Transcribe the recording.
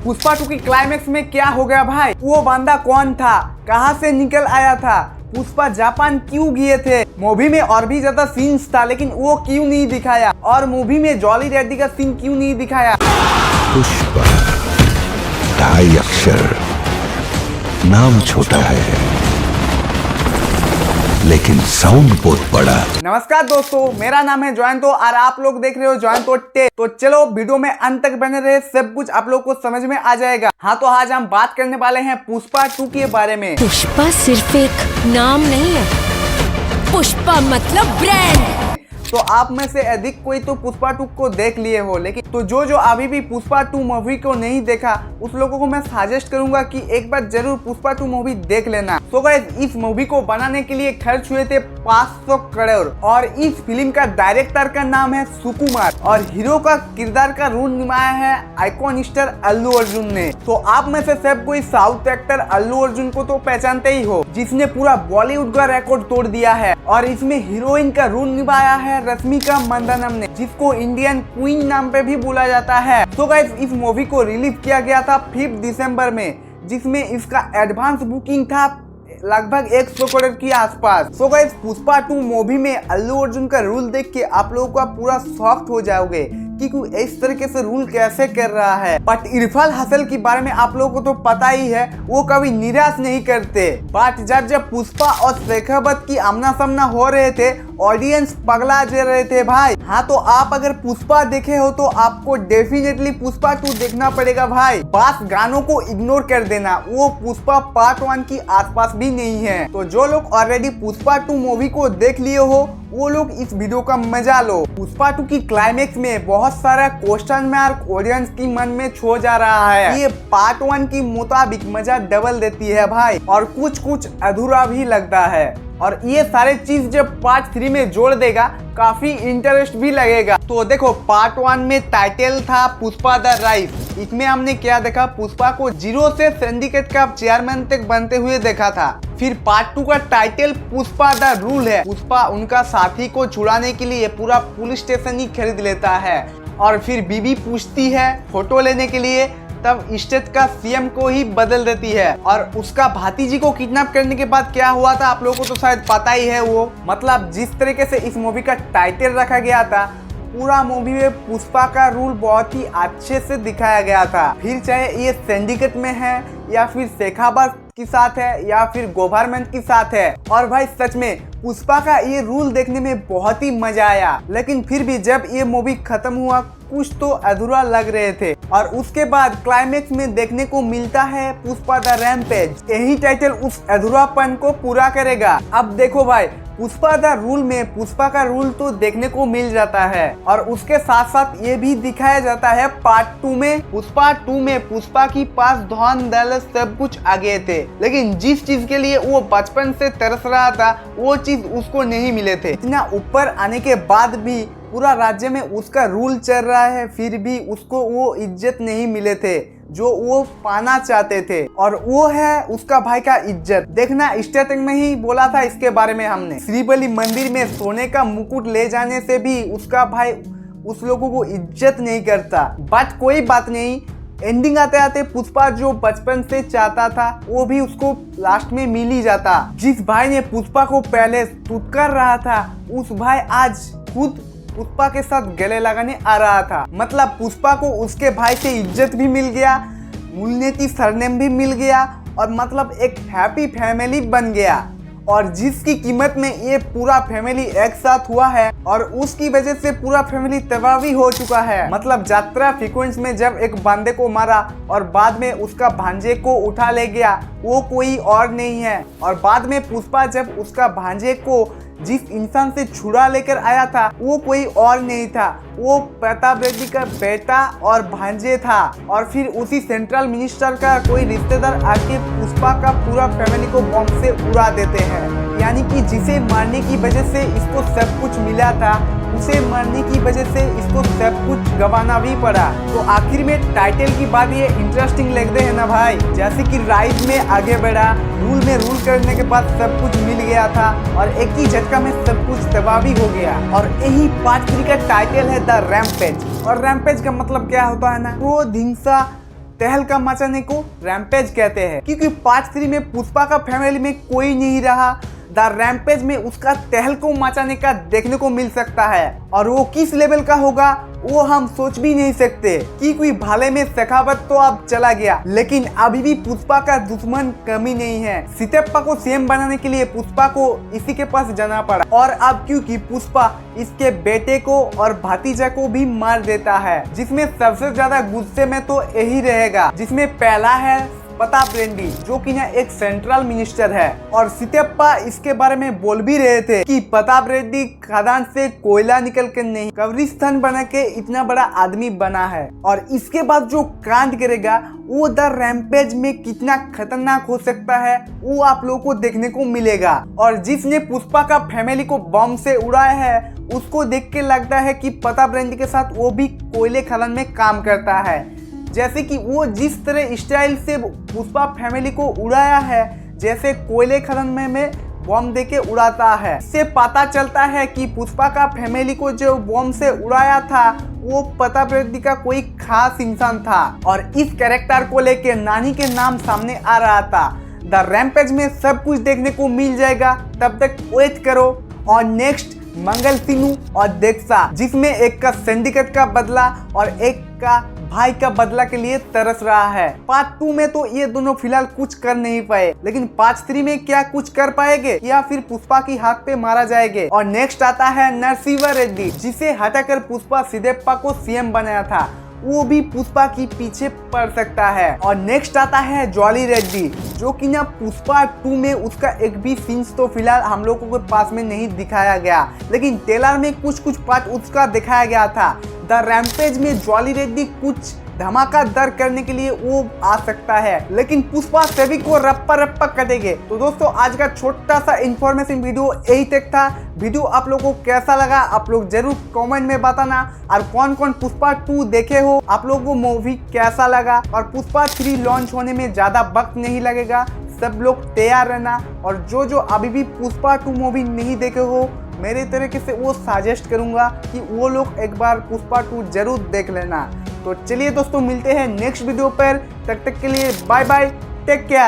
पुष्पा 2 की क्लाइमेक्स में क्या हो गया भाई? वो बंदा कौन था, कहां से निकल आया था, पुष्पा जापान क्यों गए थे? मूवी में और भी ज्यादा सीन्स था लेकिन वो क्यों नहीं दिखाया? और मूवी में जॉली रेड्डी का सीन क्यों नहीं दिखाया? पुष्पा 2.5 अक्षर, नाम छोटा है लेकिन साउंड बहुत बड़ा। नमस्कार दोस्तों, मेरा नाम है जॉयंतो और आप लोग देख रहे हो जॉयंतो टेक। तो चलो वीडियो में अंत तक बने रहे, सब कुछ आप लोग को समझ में आ जाएगा। हाँ, तो आज हम बात करने वाले हैं पुष्पा 2 के बारे में। पुष्पा सिर्फ एक नाम नहीं है, पुष्पा मतलब ब्रांड। तो आप में से अधिक कोई तो पुष्पा 2 को देख लिए हो, लेकिन तो जो अभी भी पुष्पा 2 मूवी को नहीं देखा उस लोगों को मैं सजेस्ट करूंगा कि एक बार जरूर पुष्पा 2 मूवी देख लेना। तो गाइस, इस मूवी को बनाने के लिए खर्च हुए थे 500 करोड़ और इस फिल्म का डायरेक्टर का नाम है सुकुमार और हीरो का किरदार का रोल निभाया है आइकॉन स्टार अल्लू अर्जुन ने। तो आप में से सब कोई साउथ एक्टर अल्लू अर्जुन को तो पहचानते ही हो, जिसने पूरा बॉलीवुड का रिकॉर्ड तोड़ दिया है। और इसमें हीरोइन का रोल निभाया है रश्मिका मंदाना ने, जिसको इंडियन क्वीन नाम पे भी बोला जाता है। तो गाइस, इस मूवी को रिलीज किया गया था 5 दिसंबर में, जिसमें इसका एडवांस बुकिंग था लगभग 100 करोड़ के आसपास। तो गाइस, पुष्पा 2 मूवी में अल्लू अर्जुन का रोल देख के आप लोगों का पूरा शॉक्ड हो जाओगे कि इस तरीके से रूल कैसे कर रहा है। बट इरफान हासन के बारे में आप लोगों को तो पता ही है, वो कभी निराश नहीं करते। बट जब पुष्पा और शेखावत की आमना सामना हो रहे थे, ऑडियंस पगला जा रहे थे भाई। हाँ, तो आप अगर पुष्पा देखे हो तो आपको डेफिनेटली पुष्पा 2 देखना पड़ेगा भाई। बस गानों को इग्नोर कर देना, वो पुष्पा पार्ट 1 की आसपास भी नहीं है। तो जो लोग ऑलरेडी पुष्पा 2 मूवी को देख लिए हो वो लोग इस वीडियो का मजा लो। पुष्पा 2 की क्लाइमेक्स में बहुत सारा क्वेश्चन मार्क ऑडियंस की मन में छो जा रहा है। ये पार्ट 1 की मुताबिक मजा डबल देती है भाई, और कुछ अधूरा भी लगता है। और ये सारे चीज जब पार्ट 3 में जोड़ देगा काफी इंटरेस्ट भी लगेगा। तो देखो, पार्ट 1 में टाइटल था पुष्पा द राइज। इसमें हमने क्या देखा, पुष्पा को जीरो से सिंडिकेट का चेयरमैन तक बनते हुए देखा था। फिर पार्ट 2 का टाइटल पुष्पा द रूल है। पुष्पा उनका साथी को छुड़ाने के लिए पूरा पुलिस स्टेशन ही खरीद लेता है और फिर बीबी पूछती है फोटो लेने के लिए, तब स्टेट का सीएम को ही बदल देती है। और उसका भातीजी को किडनैप करने के बाद क्या हुआ था आप लोगों को तो शायद पता ही है। वो मतलब जिस तरीके से इस मूवी का टाइटल रखा गया था, पूरा मूवी में पुष्पा का रूल बहुत ही अच्छे से दिखाया गया था। फिर चाहे ये सिंडिकेट में है या फिर शेखावत के साथ है या फिर गवर्नमेंट के साथ है। और भाई सच में पुष्पा का ये रूल देखने में बहुत ही मजा आया, लेकिन फिर भी जब ये मूवी खत्म हुआ कुछ तो अधूरा लग रहे थे। और उसके बाद क्लाइमेक्स में देखने को मिलता है पुष्पा द रैम्पेज। यही टाइटल उस अधूरापन को पूरा करेगा। अब देखो भाई, पुष्पा द रूल में पुष्पा का रूल तो देखने को मिल जाता है और उसके साथ साथ ये भी दिखाया जाता है पार्ट 2 में। पुष्पा 2 में पुष्पा की पास धन दौलत सब कुछ आगे थे, लेकिन जिस चीज के लिए वो बचपन से तरस रहा था वो चीज उसको नहीं मिले थे। इतना ऊपर आने के बाद भी पूरा राज्य में उसका रूल चल रहा है, फिर भी उसको वो इज्जत नहीं मिले थे जो वो पाना चाहते थे। और वो है उसका भाई का इज्जत। देखना, स्टार्टिंग में ही बोला था इसके बारे में हमने। श्रीबली मंदिर में सोने का मुकुट ले जाने से भी उसका भाई उस लोगों को इज्जत नहीं करता। बट कोई बात नहीं, एंडिंग आते आते पुष्पा जो बचपन से चाहता था वो भी उसको लास्ट में मिल ही जाता। जिस भाई ने पुष्पा को पहले तुतकर रहा था, उस भाई आज खुद पुष्पा के साथ गले लगाने आ रहा था। मतलब पुष्पा को उसके भाई से इज्जत भी मिल गया, मूलनीति सरनेम भी मिल गया और मतलब एक हैप्पी फैमिली बन गया। और जिसकी कीमत में ये पूरा फैमिली एक साथ हुआ है और उसकी वजह से पूरा फैमिली तबाह भी हो चुका है। मतलब यात्रा सीक्वेंस में जब एक बंदे को मारा और बाद में उसका भांजे को उठा ले गया, वो कोई और नहीं है। और बाद में पुष्पा जब उसका भांजे को जिस इंसान से छुड़ा लेकर आया था वो कोई और नहीं था, वो प्रताप रेड्डी का बेटा और भांजे था। और फिर उसी सेंट्रल मिनिस्टर का कोई रिश्तेदार आके पुष्पा का पूरा फैमिली को बम से उड़ा देते हैं। यानी कि जिसे मारने की वजह से इसको सब कुछ मिला था, उसे मारने की वजह से इसको सब कुछ गंवाना भी पड़ा। तो आखिर में टाइटल की बात ये इंटरेस्टिंग लगते है ना भाई। जैसे कि राइज में आगे बढ़ा, रूल में रूल करने के बाद सब कुछ मिल गया था और एक ही झटका में सब कुछ तबाह भी हो गया। और यही पार्ट 3 का टाइटल है द रैम्पेज। और रैम्पेज का मतलब क्या होता है ना, क्रोध, हिंसा तहलका मचाने को रैम्पेज कहते हैं, क्योंकि पार्ट 3 में पुष्पा का फैमिली में कोई नहीं रहा। द रैम्पेज में उसका तहलको मचाने का देखने को मिल सकता है, और वो किस लेवल का होगा वो हम सोच भी नहीं सकते, क्योंकि भाले में सखावत तो अब चला गया, लेकिन अभी भी पुष्पा का दुश्मन कमी नहीं है। सितप्पा को सीएम बनाने के लिए पुष्पा को इसी के पास जाना पड़ा, और अब क्योंकि पुष्पा इसके बेटे को और भतीजा को भी मार देता है, जिसमें सबसे ज्यादा गुस्से में तो यही रहेगा, जिसमें पहला है प्रताप रेड्डी, जो कि ना एक सेंट्रल मिनिस्टर है। और सितप्पा इसके बारे में बोल भी रहे थे कि प्रताप रेड्डी खदान से कोयला निकल कर नहीं, कब्रिस्तान बना के इतना बड़ा आदमी बना है। और इसके बाद जो कांड करेगा वो द रैम्पेज में कितना खतरनाक हो सकता है वो आप लोगों को देखने को मिलेगा। और जिसने पुष्पा का फैमिली को बम से उड़ाया है उसको देख के लगता है कि प्रताप रेड्डी के साथ वो भी कोयले खदान में काम करता है, जैसे कि वो जिस तरह स्टाइल से पुष्पा फैमिली को उड़ाया है, जैसे कोयले खदान में बम देके उड़ाता है। इससे पता चलता है कि पुष्पा का फैमिली को जो बम से उड़ाया था वो प्रताप रेड्डी का कोई खास इंसान था, और इस कैरेक्टर को लेके नानी के नाम सामने आ रहा था। द रैम्पेज में सब कुछ देखने को मिल जाएगा, तब तक वेट करो। और नेक्स्ट मंगल सिन्नू और दीक्षा, जिसमें एक का सिंडिकेट का बदला और एक का भाई का बदला के लिए तरस रहा है। पार्ट 2 में तो ये दोनों फिलहाल कुछ कर नहीं पाए, लेकिन पार्ट 3 में क्या कुछ कर पाएंगे या फिर पुष्पा की हाथ पे मारा जाएगा। और नेक्स्ट आता है नरसिंहा रेड्डी, जिसे हटाकर पुष्पा सितप्पा को सीएम बनाया था, वो भी पुष्पा की पीछे पड़ सकता है। और नेक्स्ट आता है जॉली रेड्डी, जो कि ना पुष्पा 2 में उसका एक भी सीन्स तो फिलहाल हम लोगों के पास में नहीं दिखाया गया, लेकिन ट्रेलर में कुछ पार्ट उसका दिखाया गया था। द रैम्पेज में जॉली रेड्डी कुछ धमाकेदार करने के लिए वो आ सकता है, लेकिन पुष्पा सभी को रप्पा कटेंगे। तो दोस्तों आज का छोटा सा इन्फॉर्मेशन वीडियो यही तक था। वीडियो आप लोगों को कैसा लगा आप लोग जरूर कमेंट में बताना, और कौन कौन पुष्पा 2 देखे हो, आप लोगों को मूवी कैसा लगा। और पुष्पा 3 लॉन्च होने में ज्यादा वक्त नहीं लगेगा, सब लोग तैयार रहना। और जो अभी भी पुष्पा 2 मूवी नहीं देखे हो, मेरे तरीके से वो सजेस्ट करूंगा कि वो लोग एक बार पुष्पा 2 जरूर देख लेना। तो चलिए दोस्तों मिलते हैं नेक्स्ट वीडियो पर, तब तक के लिए बाय बाय, टेक केयर।